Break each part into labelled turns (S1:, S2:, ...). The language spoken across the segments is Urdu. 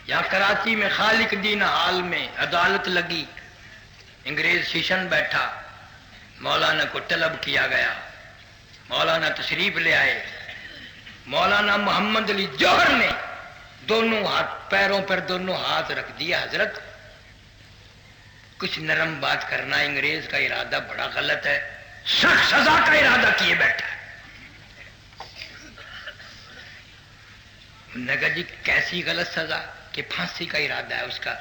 S1: یہاں کراچی میں خالق دین ہال میں عدالت لگی، انگریز سیشن بیٹھا، مولانا کو طلب کیا گیا، مولانا تشریف لے آئے، مولانا محمد علی جوہر نے دونوں ہاتھ پیروں پر دونوں ہاتھ رکھ دیا، حضرت کچھ نرم بات کرنا، انگریز کا ارادہ بڑا غلط ہے، سخت سزا کا ارادہ کیے بیٹھا ہے۔ انہوں نے کہا جی کیسی غلط سزا؟ کہ پھانسی کا ارادہ ہے اس کا۔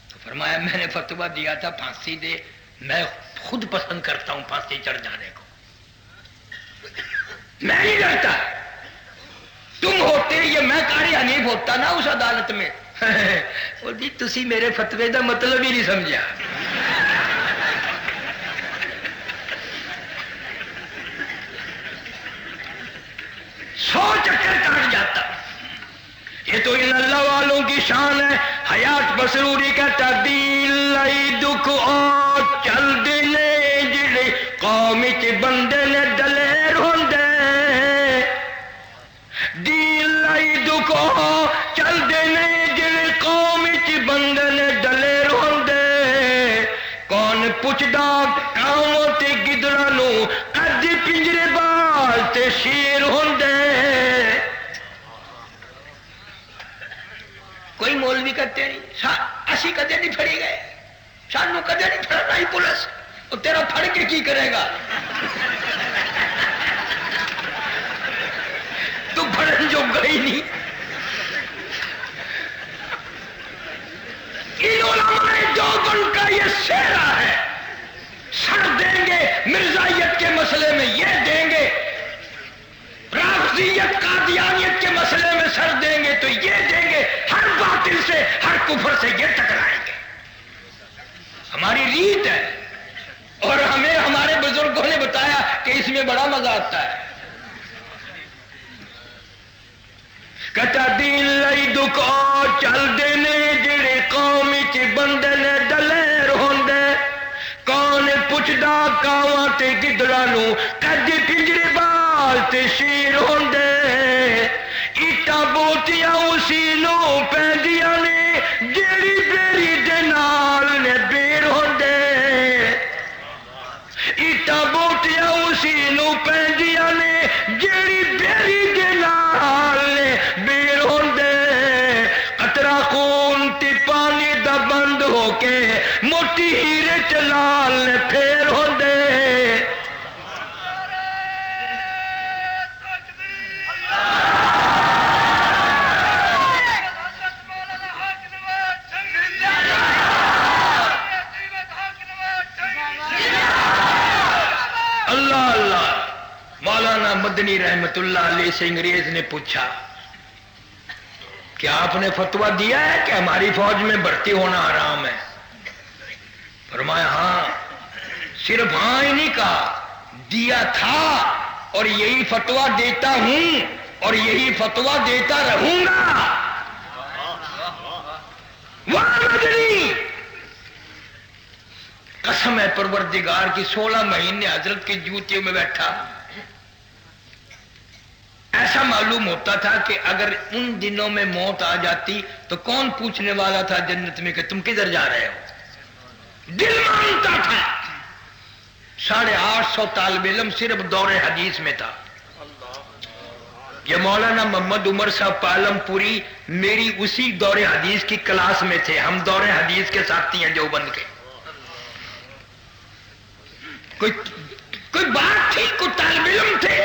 S1: تو فرمایا میں نے فتویٰ دیا تھا پھانسی دے، میں خود پسند کرتا ہوں پھانسی چڑھ جانے کو، میں نہیں ڈرتا، تم ہوتے یہ میں قاری حنیف ہوتا نا اس عدالت میں وہ جی تسی میرے فتوے دا مطلب ہی نہیں سمجھا۔ سو چکر کاٹ جاتا۔ یہ تو ان اللہ والوں کی شان ہے۔ حیات مسروری کہتا دل لائی دکھ اور چل دینے جڑے قوم چ بندے نے دلیر ہوندے، دل لائی دکھ اور چل دینے جڑے قوم چ بندے نے دلیر ہوندے، کون پوچھدا کاؤں تے گدڑاں نو قد پنجرے بال تے شیر ہوندے۔ کوئی مولوی کہتے نہیں اسی کدے نہیں پھڑی گئے، سانو کدے نہیں پھڑنا ہی پولیس، وہ تیرا پھڑ کے کی کرے گا؟ تو پھڑن جو گئی نہیں۔ ان علماء دیوبند کا یہ سہرا ہے، سر دیں گے مرزائیت کے مسئلے میں، یہ دیں گے رافضیت قادیانیت کے مسئلے میں سر دیں گے تو یہ دیں گے، ہر باطل سے ہر کفر سے یہ ٹکرائیں گے۔ ہماری ریت ہے، اور ہمیں ہمارے بزرگوں نے بتایا کہ اس میں بڑا مزہ آتا ہے۔ کہتا دین لئی دکھو چل دینے جڑے قوم چ بندے نے دلیر ہوندے، کون پوچھدا کاواں تے گدڑاں نو کد پنجرے بال تے شیر ہوندے، ایٹاں بوٹیاں اسی نو پیندیاں نے جیڑی بیری دے نال نے بیر ہوندے، ایٹاں بوٹیاں اسی نو پیندیاں نے جیڑی بیری دے نال نے بیر ہوندے، قطرہ خون تے پانی دا بند ہو کے موٹی ہیرے چلال نے پھیر ہوندے۔ مولانا مدنی رحمت اللہ علیہ سے انگریز نے پوچھا کہ آپ نے فتویٰ دیا ہے کہ ہماری فوج میں بھرتی ہونا حرام ہے؟ فرمایا ہاں، صرف ہاں ہی نہیں کہا، دیا تھا اور یہی فتویٰ دیتا ہوں اور یہی فتویٰ دیتا رہوں گا۔ واہ مدنی، قسم ہے پروردگار کی، 16 مہینے حضرت کی جوتیوں میں بیٹھا، ایسا معلوم ہوتا تھا کہ اگر ان دنوں میں موت آ جاتی تو کون پوچھنے والا تھا جنت میں کہ تم کدھر جا رہے ہو؟ دل مانتا تھا۔ 850 طالب علم صرف دور حدیث میں تھا۔ یہ مولانا محمد عمر صاحب پالم پوری میری اسی دور حدیث کی کلاس میں تھے، ہم دور حدیث کے ساتھی ہیں دیوبند کے۔ کوئی بات تھی، کوئی طالب علم تھے،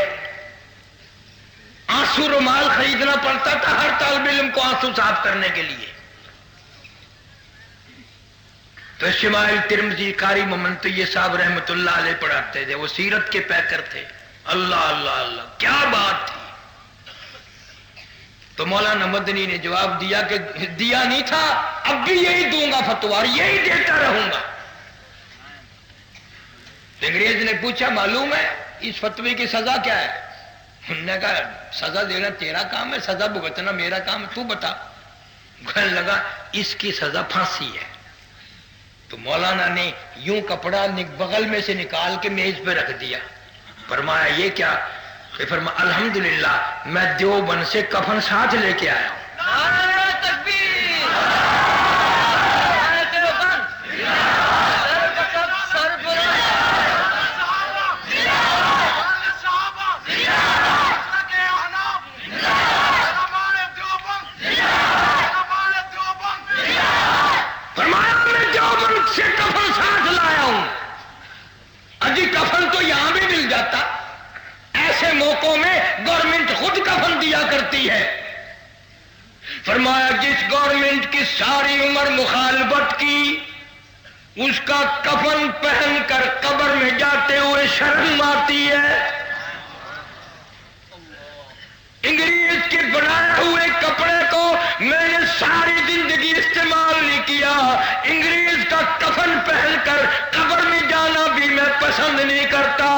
S1: آنسو رومال خریدنا پڑتا تھا ہر طالب علم کو آنسو صاف کرنے کے لیے۔ تو شمائل ترمذی قاری محمد طیب صاحب رحمت اللہ علیہ پڑھاتے تھے، وہ سیرت کے پیکر تھے۔ اللہ اللہ اللہ، کیا بات تھی۔ تو مولانا مدنی نے جواب دیا کہ دیا نہیں تھا، اب بھی یہی دوں گا فتویٰ اور یہی دیتا رہوں گا۔ انگریز نے پوچھا معلوم ہے اس فتوے کی سزا کیا ہے؟ انہوں نے کہا سزا دینا تیرا کام ہے، سزا بھگتنا میرا کام ہے، تو بتا۔ کہنے لگا اس کی سزا پھانسی ہے۔ تو مولانا نے یوں کپڑا بغل میں سے نکال کے میز پہ رکھ دیا، فرمایا یہ کیا؟ کہ فرمایا الحمدللہ میں دیوبند سے کفن ساتھ لے کے آیا ہوں۔ نعرہ تکبیر! فرمایا جس گورنمنٹ کی ساری عمر مخالفت کی اس کا کفن پہن کر قبر میں جاتے ہوئے شرم آتی ہے. انگریز کے بنائے ہوئے کپڑے کو میں نے ساری زندگی استعمال نہیں کیا. انگریز کا کفن پہن کر قبر میں جانا بھی میں پسند نہیں کرتا.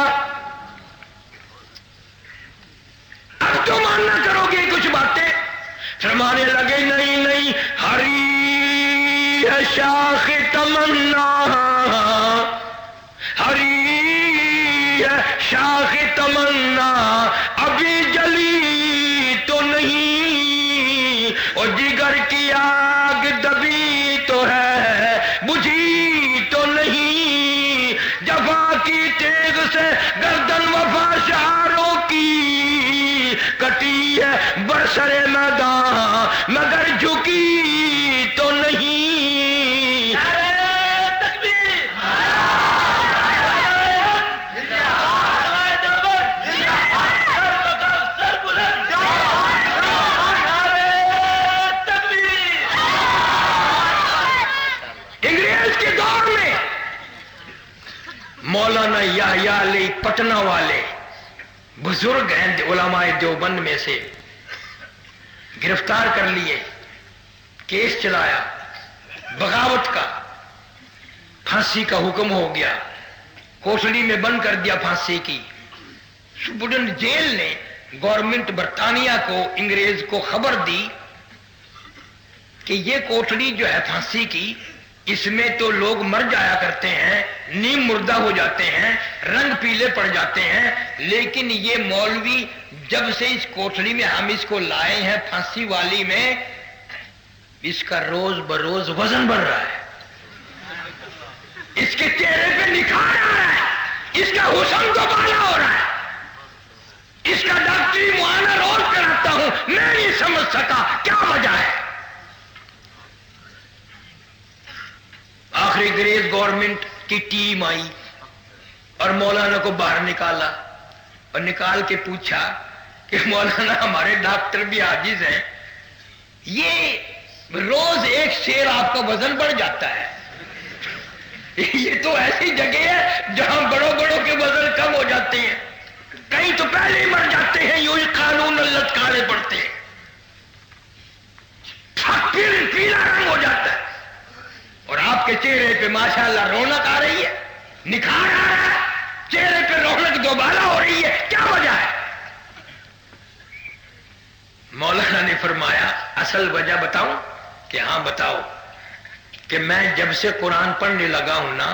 S1: اب تو ماننا کرو گے کچھ باتیں. فرمانے لگے نہیں نہیں، ہری ہے شاخ تمنا، ہری ہے شاخ تمنا، ابھی جلی تو نہیں، اور جگر کی آگ دبی تو ہے بجھی تو نہیں، جفا کی تیغ سے گردن وفا شعاروں کی کٹی ہے برسر میدان مگر جھکی تو نہیں. انگریز کے دور میں مولانا یحییٰ علی پٹنہ والے بزرگ ہیں علماء دیوبند میں سے، گرفتار کر لیے، کیس چلایا بغاوت کا، پھانسی کا حکم ہو گیا، کوٹڑی میں بند کر دیا پھانسی کی. سپرڈنٹ جیل نے گورنمنٹ برطانیہ کو، انگریز کو خبر دی کہ یہ کوٹڑی جو ہے پھانسی کی، اس میں تو لوگ مر جایا کرتے ہیں، نیم مردہ ہو جاتے ہیں، رنگ پیلے پڑ جاتے ہیں، لیکن یہ مولوی جب سے اس کوٹڑی میں ہم اس کو لائے ہیں پھانسی والی میں، اس کا روز بروز وزن بڑھ رہا ہے، اس کے چہرے پہ نکھار آ رہا ہے، اس کا حسن دوبالا ہو رہا ہے، اس کا ڈاکٹری معائنہ روز کراتا ہوں، میں نہیں سمجھ سکا کیا وجہ ہے. آخری انگریز گورنمنٹ کی ٹیم آئی اور مولانا کو باہر نکالا اور نکال کے پوچھا کہ مولانا ہمارے ڈاکٹر بھی عاجز ہیں، یہ روز ایک شیر آپ کا وزن بڑھ جاتا ہے، یہ تو ایسی جگہ ہے جہاں بڑوں بڑوں کے وزن کم ہو جاتے ہیں، کہیں تو پہلے ہی مر جاتے ہیں، یوں ہی قانون لٹکانے پڑتے ہیں، پیلا رنگ ہو جاتا ہے، اور آپ کے چہرے پہ ماشاءاللہ رونق آ رہی ہے، نکھار آ رہا ہے، چہرے پہ رونق دوبالا ہو رہی ہے، کیا وجہ ہے؟ مولانا نے فرمایا اصل وجہ بتاؤں؟ کہ ہاں بتاؤ. کہ میں جب سے قرآن پڑھنے لگا ہوں نا،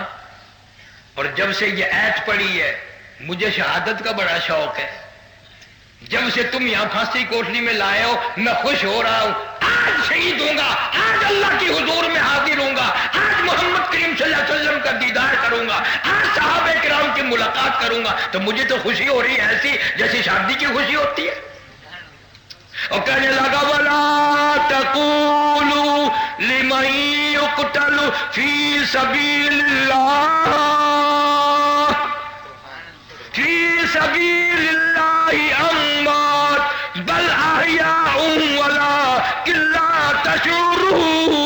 S1: اور جب سے یہ آیت پڑھی ہے، مجھے شہادت کا بڑا شوق ہے. جب سے تم یہاں پھانسی کوٹڑی میں لائے ہو میں خوش ہو رہا ہوں، آج شہید ہوں گا، آج اللہ کی حضور میں حاضر ہوں گا، آج محمد کریم صلی اللہ علیہ وسلم کا دیدار کروں گا، آج صحابہ کرام کی ملاقات کروں گا، تو مجھے تو خوشی ہو رہی ہے ایسی جیسے شادی کی خوشی ہوتی ہے. اور کہنے لگا وَلَا تَقُولُوا لِمَن يُقْتَلُ فِي سَبِيلِ اللَّهِ فِي سَبِيلِ اللَّهِ أَمْوَاتٌ بَلْ أَحْيَاءٌ وَلَٰكِن لَّا تَشْعُرُونَ.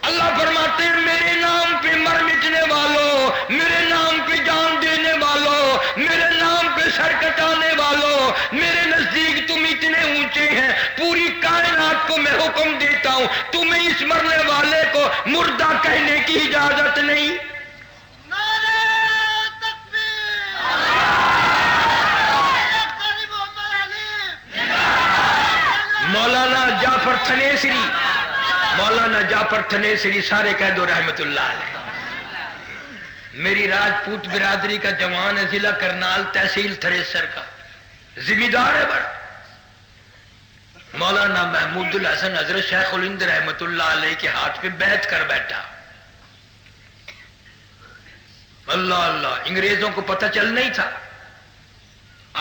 S1: اللہ فرماتے ہیں میرے نام پہ مر مٹنے والوں، میرے نام پہ جان دینے والوں، میرے نام پہ سر کٹانے والوں، میرے نزدیک تم اتنے اونچے ہیں، پوری کائنات کو میں حکم دیتا ہوں تمہیں اس مرنے والے کو مردہ کہنے کی اجازت نہیں. مولانا جعفر تھنیسری، مولانا جعفر تھنیسری سارے کہہ دو رحمت اللہ علیہ. میری راجپوت برادری کا جوان ہے، ضلع کرنال تحصیل تھریسر کا ذمہ دار ہے بڑا. مولانا محمود الحسن حضرت شیخ الہند رحمت اللہ علیہ کے ہاتھ پہ بیعت کر بیٹھا. اللہ اللہ، انگریزوں کو پتہ چل نہیں تھا.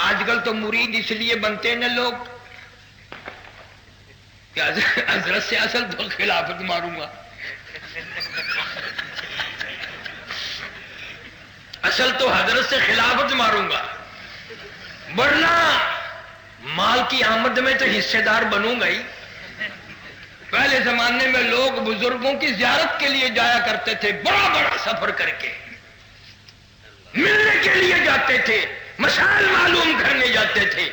S1: آج کل تو مرید اس لیے بنتے ہیں لوگ کہ حضرت سے اصل تو خلافت ماروں گا، اصل تو حضرت سے خلافت ماروں گا، ورنہ مال کی آمد میں تو حصے دار بنوں گا ہی. پہلے زمانے میں لوگ بزرگوں کی زیارت کے لیے جایا کرتے تھے، بڑا بڑا سفر کر کے ملنے کے لیے جاتے تھے، مسائل معلوم کرنے جاتے تھے.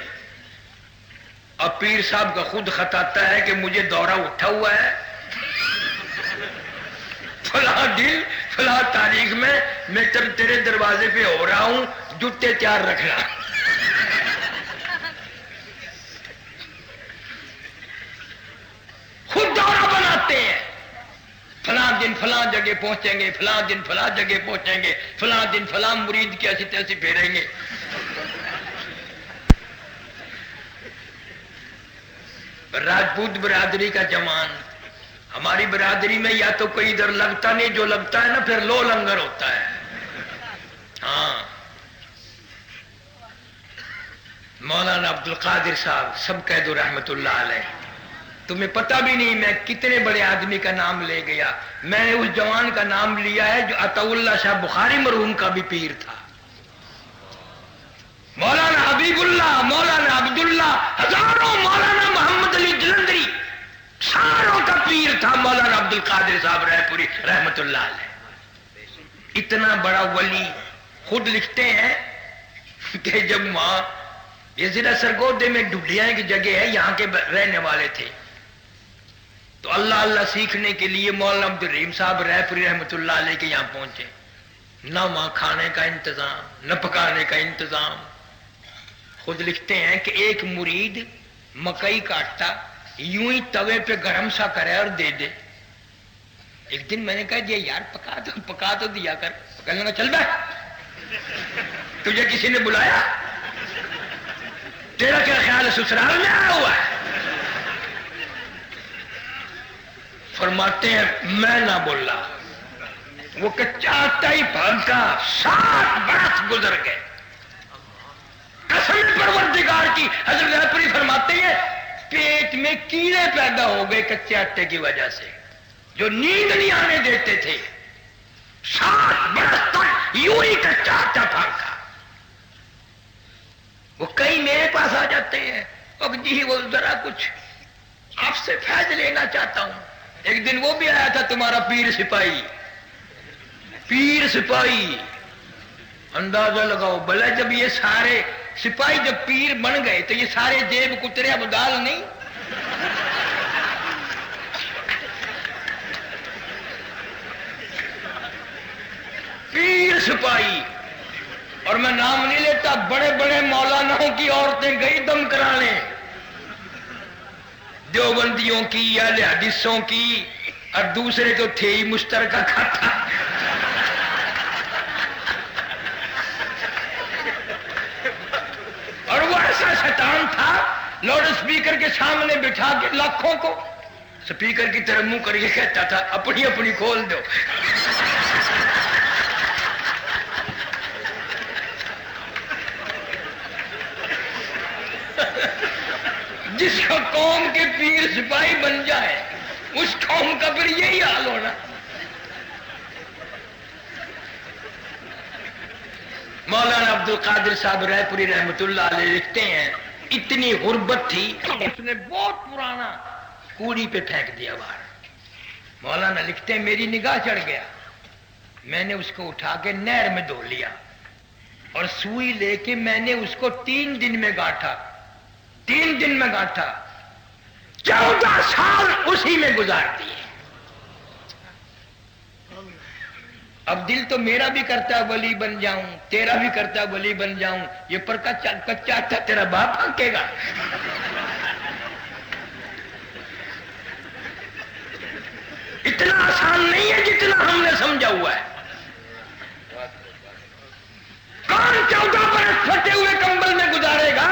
S1: اب پیر صاحب کا خود خط آتا ہے کہ مجھے دورہ اٹھا ہوا ہے، فلاں دن فلاں تاریخ میں تیرے دروازے پہ ہو رہا ہوں، جوتے تیار رکھنا. خود دورہ بناتے ہیں، فلاں دن فلاں جگہ پہنچیں گے، فلاں دن فلاں جگہ پہنچیں گے، فلاں دن فلاں مرید کی ایسی تیسی پھیریں گے. راجپوت برادری کا جمان، ہماری برادری میں یا تو کوئی ادھر لگتا نہیں، جو لگتا ہے نا پھر لو لنگر ہوتا ہے. ہاں، مولانا عبد القادر صاحب سب کہہ دو رحمت اللہ علیہ. تمہیں پتہ بھی نہیں میں کتنے بڑے آدمی کا نام لے گیا. میں نے اس جوان کا نام لیا ہے جو عطا اللہ شاہ بخاری مرحوم کا بھی پیر تھا. مولانا حبیب اللہ، مولانا عبداللہ، ہزاروں، مولانا محمد علی جلندری، ساروں کا پیر تھا مولانا عبد القادر صاحب رائے پوری رحمت اللہ علیہ. اتنا بڑا ولی. خود لکھتے ہیں کہ جب وہاں یہ ضلع سرگودے میں ڈڈیاں کی جگہ ہے، یہاں کے رہنے والے تھے، تو اللہ اللہ سیکھنے کے لیے مولانا عبد الرحیم صاحب رائے پوری رحمت اللہ علیہ کے یہاں پہنچے. نہ وہاں کھانے کا انتظام، نہ پکانے کا انتظام. خود لکھتے ہیں کہ ایک مرید مکئی کا آٹا یوں ہی توے پہ گرم سا کرے اور دے دے. ایک دن میں نے کہا جی یار پکا تو دیا کر. کہنے لگا چل بیٹھ، تجھے کسی نے بلایا؟ تیرا کیا خیال ہے سسرال میں آیا ہوا ہے؟ فرماتے ہیں میں نہ بولا، وہ کچا آٹا ہی پھانکا. 60 برس گزر گئے. قسم پروردگار کی، حضرت رائے فرماتے ہیں پیٹ میں کیڑے پیدا ہو گئے کچے آٹے کی وجہ سے جو نیند نہیں آنے دیتے تھے. 60 برس تک یوں ہی کچا آٹا پھانکا. وہ کئی میرے پاس آ جاتے ہیں، اب جی وہ ذرا کچھ آپ سے فیض لینا چاہتا ہوں. ایک دن وہ بھی آیا تھا تمہارا پیر سپاہی. پیر سپاہی اندازہ لگاؤ بھلا، جب یہ سارے سپاہی جب پیر بن گئے تو یہ سارے جیب کترے ابدال نہیں؟ پیر سپاہی. اور میں نام نہیں لیتا، بڑے بڑے مولاناؤں کی عورتیں گئی دم کرانے، دیوبندیوں کی یا حدیثوں کی، اور دوسرے تو تھے ہی مشترکہ کھاتا. اور وہ ایسا شیطان تھا، لاؤڈ اسپیکر کے سامنے بٹھا کے لاکھوں کو اسپیکر کی طرف منہ کر کے کہتا تھا اپنی اپنی کھول دو. جس کا قوم کے پیر سپاہی بن جائے اس قوم کا پھر یہی حال ہونا. مولانا عبد القادر صاحب رائے پوری رحمت اللہ علیہ لکھتے ہیں اتنی غربت تھی اس نے بہت پرانا کوڑی پہ پھینک دیا باہر. مولانا لکھتے ہیں میری نگاہ چڑھ گیا، میں نے اس کو اٹھا کے نہر میں دھو لیا اور سوئی لے کے میں نے اس کو 3 دن میں گاٹھا. 3 دن میں گاٹھا، 14 سال اسی میں گزار دیے. اب دل تو میرا بھی کرتا ہے ولی بن جاؤں، تیرا بھی کرتا ہے ولی بن جاؤں. یہ پر کچا آٹا تیرا باپ پھانکے گا. اتنا آسان نہیں ہے جتنا ہم نے سمجھا ہوا ہے. کون 14 برس پھٹے ہوئے کمبل میں گزارے گا؟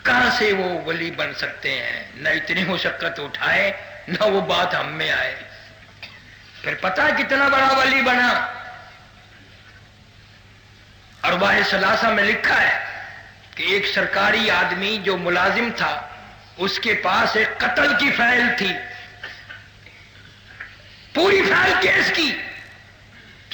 S1: کہاں سے وہ ولی بن سکتے ہیں؟ نہ اتنی مشقت اٹھائے نہ وہ بات ہم میں آئے. پھر پتا کتنا بڑا ولی بنا. ارواح ثلاثہ میں لکھا ہے کہ ایک سرکاری آدمی جو ملازم تھا اس کے پاس ایک قتل کی فائل تھی، پوری فائل کیس کی.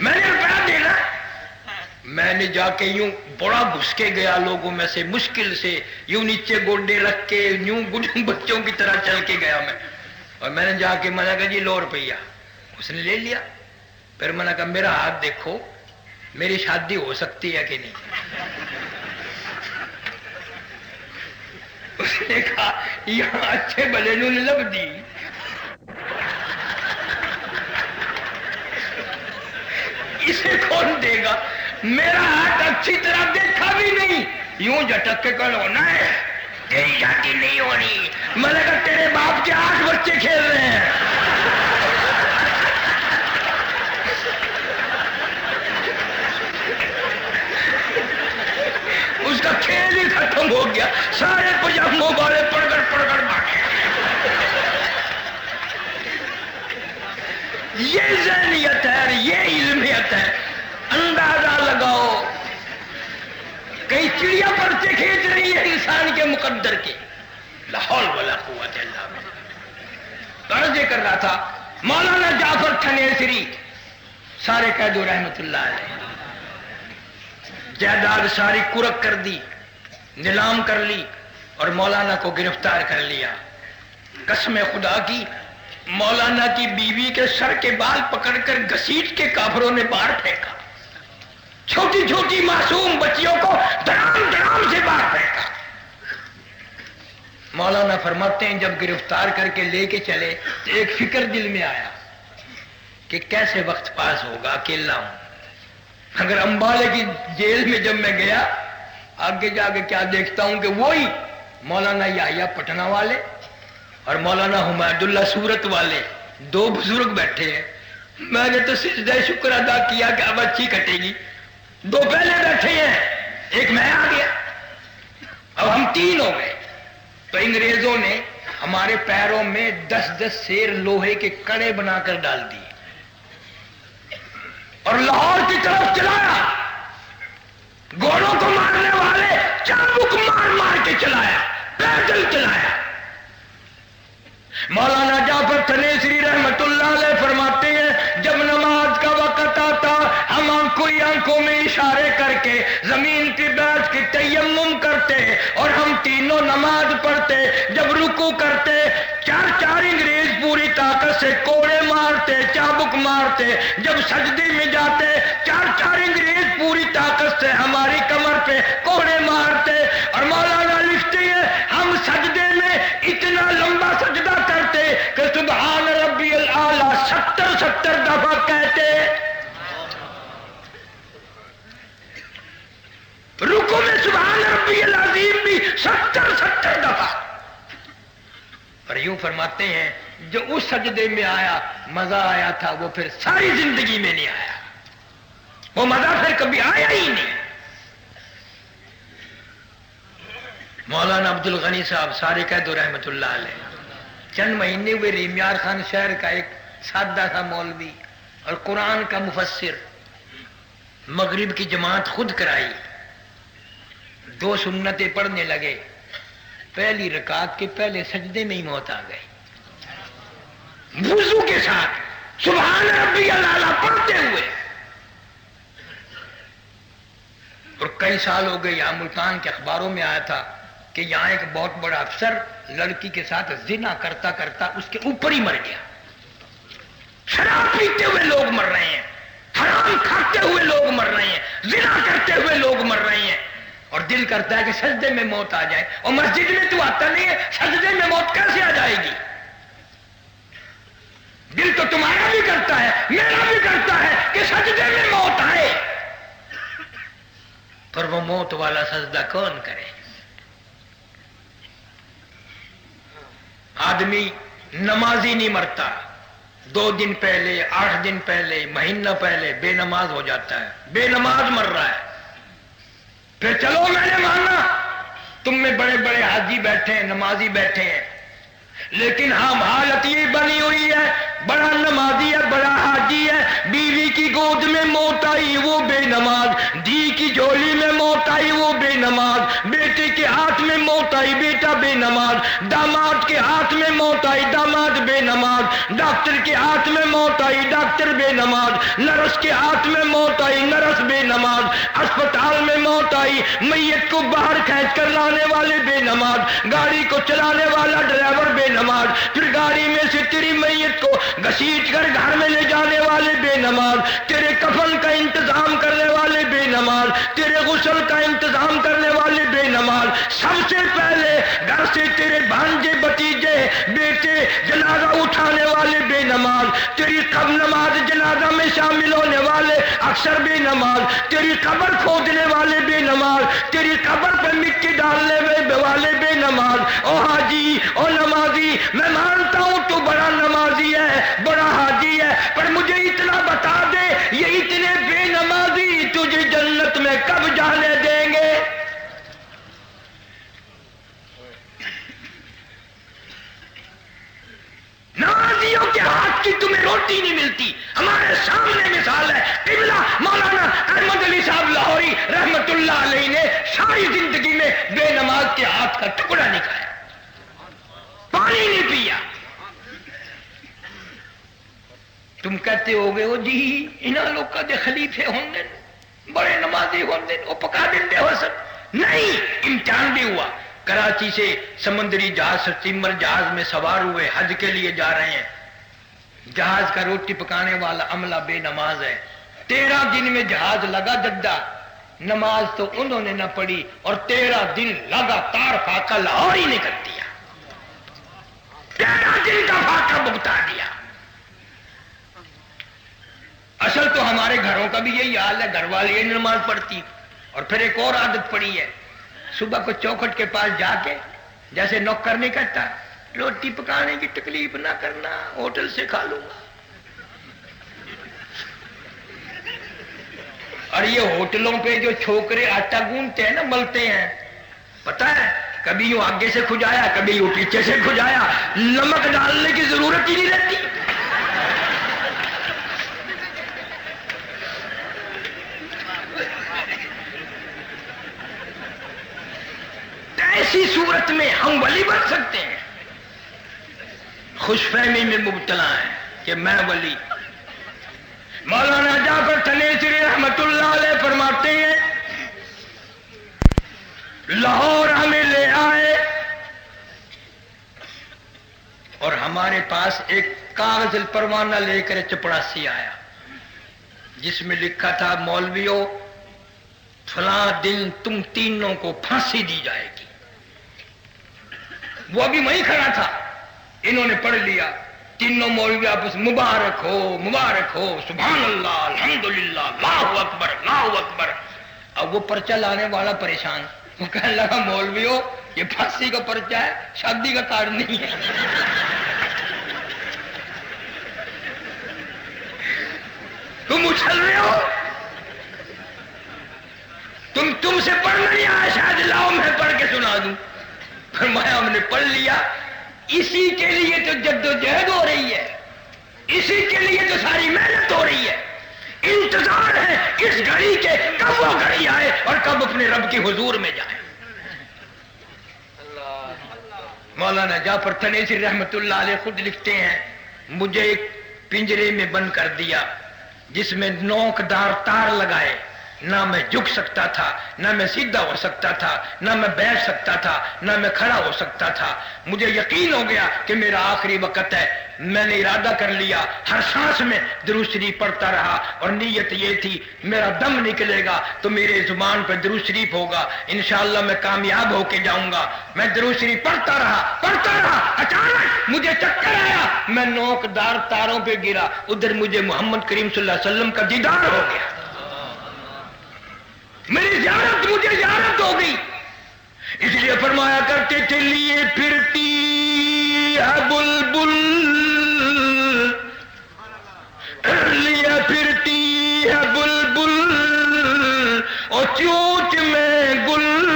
S1: میں نے روپیہ دینا. میں نے جا کے یوں بڑا گھس کے گیا لوگوں میں سے، مشکل سے یوں نیچے گوڈے رکھ کے یوں بچوں کی طرح چل کے گیا میں. اور میں نے جا کے میں نے کہا جی 100 روپیہ. اس نے لے لیا. پھر میں نے کہا میرا ہاتھ دیکھو، میری شادی ہو سکتی ہے کہ نہیں؟ اس نے کہا یہاں اچھے بلے نو لب دی. اسے کون دے گا؟ میرا ہاتھ اچھی طرح دیکھا بھی نہیں، یوں جھٹک کے کل ہونا ہے تیری شادی نہیں ہونی. میں نے کہا تیرے باپ کے 8 بچے کھیل رہے ہیں. اس کا کھیل ہی ختم ہو گیا. سارے پجاموں والے پڑ کر بھاگے. یہ ذہنیت ہے، یہ علمیت ہے. اندازہ لگاؤ کئی چڑیا پرچے کھینچ رہی ہے انسان کے مقدر کے. لا حول ولا قوت الا باللہ. عرض کر رہا تھا مولانا جعفر تھنیسری سارے قیدو رحمت اللہ علیہ، جائیداد ساری کرک کر دی، نیلام کر لی اور مولانا کو گرفتار کر لیا. قسم خدا کی مولانا کی بیوی کے سر کے بال پکڑ کر گھسیٹ کے کافروں نے باہر پھینکا. چھوٹی چھوٹی معصوم بچیوں کو دڑام دڑام سے باہر پھینکا. مولانا فرماتے ہیں جب گرفتار کر کے لے کے چلے تو ایک فکر دل میں آیا کہ کیسے وقت پاس ہوگا، اکیلا ہوں. اگر امبالے کی جیل میں جب میں گیا آگے جا کے کیا دیکھتا ہوں کہ وہی مولانا یحییٰ پٹنہ والے اور مولانا حمید اللہ سورت والے 2 بزرگ بیٹھے ہیں. میں نے تو سجدہ شکر ادا کیا کہ اب اچھی کٹے گی. 2 پہلے بیٹھے ہیں، ایک میں آ گیا، اب ہم 3 ہو گئے. تو انگریزوں نے ہمارے پیروں میں 10 سیر لوہے کے کڑے بنا کر ڈال دیے اور لاہور کی طرف چلایا. گھوڑوں کو مارنے والے چابک مار مار کے چلایا، پیدل چلایا. مولانا جعفر تھنیسری رحمت اللہ علیہ فرماتے ہیں جب نماز کا وقت آتا ہم آنکھوں میں اشارے کر کے زمین کی بیٹھ کے تیمم کرتے اور ہم تینوں نماز پڑھتے. جب رکوع کرتے 4 انگریز پوری طاقت سے کوڑے مارتے، چابک مارتے. جب سجدے میں جاتے 4 انگریز پوری طاقت سے ہماری کمر پہ کوڑے مارتے. اور مولانا لکھتے ہیں ہم سجدے میں اتنا لمبا سجدہ کرتے کہ سبحان ربی الاعلیٰ 70 دفعہ کہتے. رکوع میں سبحان ربی العظیم بھی 70 دفعہ. اور یوں فرماتے ہیں جو اس سجدے میں آیا مزہ آیا تھا وہ پھر ساری زندگی میں نہیں آیا. وہ مزہ پھر کبھی آیا ہی نہیں. مولانا عبد الغنی صاحب سارے قیدو رحمت اللہ علیہ چند مہینے ہوئے ریمیار خان شہر کا ایک سادہ تھا مولوی اور قرآن کا مفسر. مغرب کی جماعت خود کرائی، 2 سنتیں پڑھنے لگے. پہلی رکعت کے پہلے سجدے میں ہی موت آ گئی، وضو کے ساتھ سبحان ربی الاعلیٰ پڑھتے ہوئے. اور کئی سال ہو گئے یہاں ملتان کے اخباروں میں آیا تھا کہ یہاں ایک بہت بڑا افسر لڑکی کے ساتھ زنا کرتا کرتا اس کے اوپر ہی مر گیا. شراب پیتے ہوئے لوگ مر رہے ہیں، حرام کھاتے ہوئے لوگ مر رہے ہیں، زنا کرتے ہوئے لوگ مر رہے ہیں. اور دل کرتا ہے کہ سجدے میں موت آ جائے. اور مسجد میں تو آتا نہیں ہے، سجدے میں موت کیسے آ جائے گی؟ دل تو تمہارا بھی کرتا ہے، میرا بھی کرتا ہے کہ سجدے میں موت آئے. پر وہ موت والا سجدہ کون کرے؟ آدمی نمازی نہیں مرتا، 2 دن پہلے، 8 دن پہلے، مہینہ پہلے بے نماز ہو جاتا ہے، بے نماز مر رہا ہے. پھر چلو میں نے مانا تم میں بڑے بڑے حاجی بیٹھے ہیں، نمازی بیٹھے ہیں، لیکن ہم حالت یہ بنی ہوئی ہے بڑا نمازی ہے، بڑا حاجی ہے، بیوی کی گود میں موت آئی وہ بے نماز، دی کی جھولی میں موت آئی وہ بے نماز، بیٹے کے ہاتھ میں موت آئی بیٹا بے نماز، داماد کے ہاتھ میں موت آئی، داماد بے نماز، ڈاکٹر کے ہاتھ میں موت آئی، ڈاکٹر بے نماز، نرس کے ہاتھ میں موت آئی، نرس بے نماز، اسپتال میں موت آئی، میت کو باہر کھینچ کر لانے والے بے نماز، گاڑی کو چلانے والا ڈرائیور بے نماز، پھر گاڑی میں سے تیری میت کو گھسیٹ کر گھر میں لے جانے والے بے نماز، تیرے کفن کا انتظام کرنے والے بے نماز، تیرے غسل کا انتظام کرنے والے بے نماز، سب سے پہلے گھر سے تیرے بھانجے بتیجے بیٹے جنازہ اٹھانے والے بے نماز، تیری قبر نماز جنازہ میں شامل ہونے والے اکثر بے نماز، تیری قبر کھودنے والے بے نماز، تیری قبر پہ مٹی ڈالنے والے بے نماز۔ او حاجی، او نمازی، میں مانتا ہوں تو بڑا نمازی ہے، بڑا حاجی ہے، پر مجھے اتنا بتا دے یہ اتنے بے نمازی تجھے جنت میں کب جانے دیں گے؟ نمازیوں کے ہاتھ کی تمہیں روٹی نہیں ملتی۔ ہمارے سامنے مثال ہے، قبلہ مولانا احمد علی صاحب لاہوری رحمت اللہ علیہ نے ساری زندگی میں بے نماز کے ہاتھ کا ٹکڑا نہیں کھایا، پانی نہیں پیا۔ تم کہتے ہو گے وہ جی انہاں لوگ کا دے خلیفے ہوندے بڑے نمازی ہوندے وہ پکا دیں ہو سب نہیں۔ امتحان بھی ہوا، کراچی سے سمندری جہاز اسٹیمر جہاز میں سوار ہوئے، حج کے لیے جا رہے ہیں، جہاز کا روٹی پکانے والا عملہ بے نماز ہے، 13 دن میں جہاز لگا جدہ، نماز تو انہوں نے نہ پڑھی اور 13 دن لگاتار فاقہ لاہور ہی نہیں کر دیا، 13 دن کا فاقہ بگتا دیا۔ اصل تو ہمارے گھروں کا بھی یہی حال ہے، گھر والے یہ نماز پڑھتی، اور پھر ایک اور عادت پڑی ہے، صبح کو چوکھٹ کے پاس جا کے جیسے نوکر نہیں کہتا روٹی پکانے کی تکلیف نہ کرنا ہوٹل سے کھا لوں گا، اور یہ ہوٹلوں پہ جو چھوکرے آٹا گوندتے ہیں نا، ملتے ہیں، پتہ ہے کبھی یوں آگے سے کھجایا کبھی یوں پیچھے سے کھجایا، نمک ڈالنے کی ضرورت ہی نہیں رہتی۔ ایسی صورت میں ہم ولی بن سکتے ہیں، خوش فہمی میں مبتلا ہیں کہ میں ولی۔ مولانا جعفر تنیسری رحمت اللہ علیہ فرماتے ہیں لاہور ہمیں لے آئے اور ہمارے پاس ایک کاغذ پروانہ لے کر چپڑاسی آیا جس میں لکھا تھا مولویوں فلاں دن تم تینوں کو پھانسی دی جائے گی۔ وہ ابھی وہیں کھڑا تھا، انہوں نے پڑھ لیا، تینوں مولوی آپس مبارک ہو سبحان اللہ الحمدللہ اللہ اکبر اللہ اکبر۔ اب وہ پرچہ لانے والا پریشان، وہ کہنے لگا مولویوں یہ پھانسی کا پرچہ ہے، شادی کا کارڈ نہیں ہے۔ تم اچھل رہے ہو، تم سے پڑھنا نہیں آیا، شاید لاؤ میں پڑھ کے سنا دوں۔ فرمایا ہم نے پڑھ لیا، اسی کے لیے تو جدوجہد ہو رہی ہے، اسی کے لیے تو ساری محنت ہو رہی ہے، انتظار ہے اس گھڑی کے کب وہ گھڑی آئے اور کب اپنے رب کے حضور میں جائے۔ مولانا جعفر تنیسری رحمت اللہ علیہ خود لکھتے ہیں مجھے ایک پنجرے میں بند کر دیا جس میں نوکدار تار لگائے، نہ میں جھک سکتا تھا، نہ میں سیدھا ہو سکتا تھا، نہ میں بیٹھ سکتا تھا، نہ میں کھڑا ہو سکتا تھا۔ مجھے یقین ہو گیا کہ میرا آخری وقت ہے، میں نے ارادہ کر لیا، ہر سانس میں درود شریف پڑھتا رہا، اور نیت یہ تھی میرا دم نکلے گا تو میرے زبان پہ درود شریف ہوگا، انشاءاللہ میں کامیاب ہو کے جاؤں گا۔ میں درود شریف پڑھتا رہا، اچانک مجھے چکر آیا، میں نوکدار تاروں پہ گرا، ادھر مجھے محمد کریم صلی اللہ علیہ وسلم کا دیدار ہو گیا، میری مجھے زیارت ہو گئی۔ اس لیے فرمایا کرتے تھے لیے پھرتی ہے بلبل، لیے پھرتی ہے بلبل اور چونچ میں گل،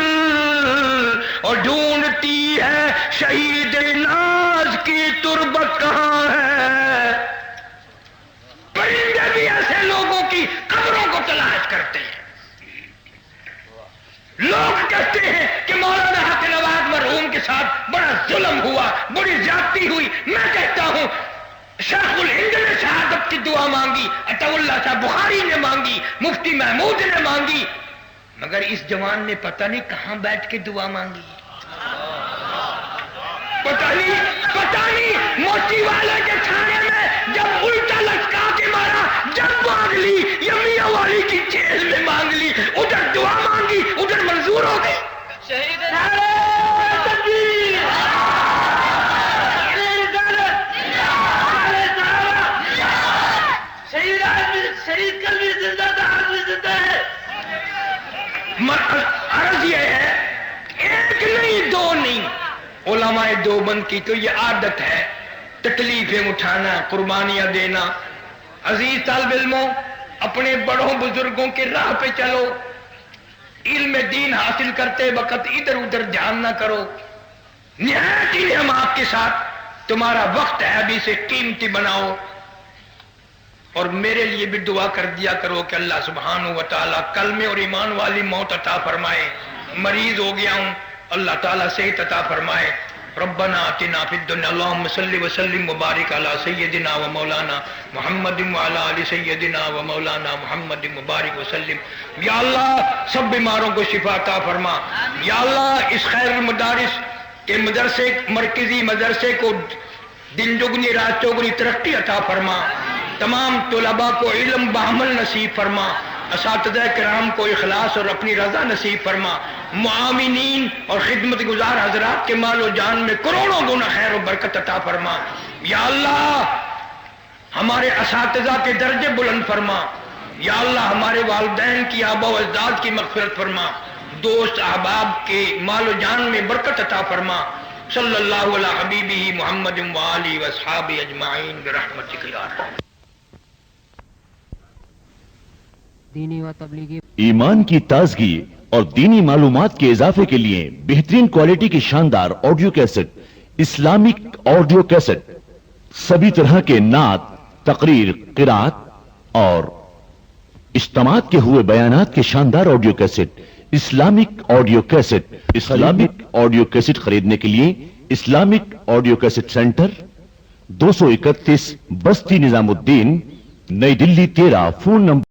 S1: اور ڈھونڈتی ہے شہید ناز کی تربت کہاں ہے۔ پرندے بھی ایسے لوگوں کی قبروں کو تلاش کرتے ہیں۔ لوگ کہتے ہیں کہ مولانا حق نواز مرحوم کے ساتھ بڑا ظلم ہوا، بڑی زیادتی ہوئی. میں کہتا ہوں شیخ الہند نے شہادت کی دعا مانگی، عطا اللہ شاہ بخاری نے مانگی، مفتی محمود نے مانگی، مگر اس جوان نے پتہ نہیں کہاں بیٹھ کے دعا مانگی. پتہ نہیں موچی والے کے تھانے میں جب الٹا لٹکا کے مارا، جب مانگ لی یا میاں والی کی جیل میں مانگ لی، ادھر دعا مانگی ادھر منظور ہو گئی.
S2: شہید کل بھی زندہ تھا، آج بھی زندہ ہے.
S1: عرض یہ ہے ایک نہیں دو نہیں، علماء دیوبند کی تو یہ عادت ہے تکلیفیں اٹھانا، قربانیاں دینا. عزیز طالب علموں، اپنے بڑوں بزرگوں کے راہ پہ چلو، علم دین حاصل کرتے وقت ادھر ادھر دھیان نہ کرو. نہایت ہی ہم آپ کے ساتھ، تمہارا وقت ہے ابھی سے قیمتی بناؤ. اور میرے لیے بھی دعا کر دیا کرو کہ اللہ سبحانہ و تعالیٰ کلمے اور ایمان والی موت عطا فرمائے. مریض ہو گیا ہوں، اللہ تعالیٰ صحت عطا فرمائے. ربنا آتنا فی الدنیا، اللہم صلی وسلم مبارک علی سیدنا و مولانا محمد وعلی آل سیدنا و مولانا محمد مبارک وسلم. یا اللہ سب بیماروں کو شفا عطا فرما. یا اللہ اس خیر المدارس کے مدرسے، مرکزی مدرسے کو دن دگنی رات چوگنی ترقی عطا فرما. تمام طلباء کو علم بعمل نصیب فرما. اساتذہ کرام کو اخلاص اور اپنی رضا نصیب فرما. معاونین اور خدمت گزار حضرات کے مال و جان میں کروڑوں گنا خیر و برکت عطا فرما. یا اللہ ہمارے اساتذہ کے درجے بلند فرما. یا اللہ ہمارے والدین کی آبا و اجداد کی مغفرت فرما. دوست احباب کے مال و جان میں برکت عطا فرما. صلی اللہ علی حبیبہ محمد وآلہ واصحابہ اجمعین برحمتک یا ارحم.
S3: دینی و تبلیغی
S4: ایمان کی تازگی اور دینی معلومات کے اضافے کے لیے بہترین کوالٹی کی شاندار audio cassette, Islamic audio cassette, سبھی طرح کے نعت، تقریر، قرات اور اجتماعات کے ہوئے بیانات کے شاندار audio cassette, Islamic audio cassette. Islamic audio cassette خریدنے کے لیے اسلامک آڈیو کیسٹ سینٹر 231 بستی نظام الدین، نئی دلی 13، فون نمبر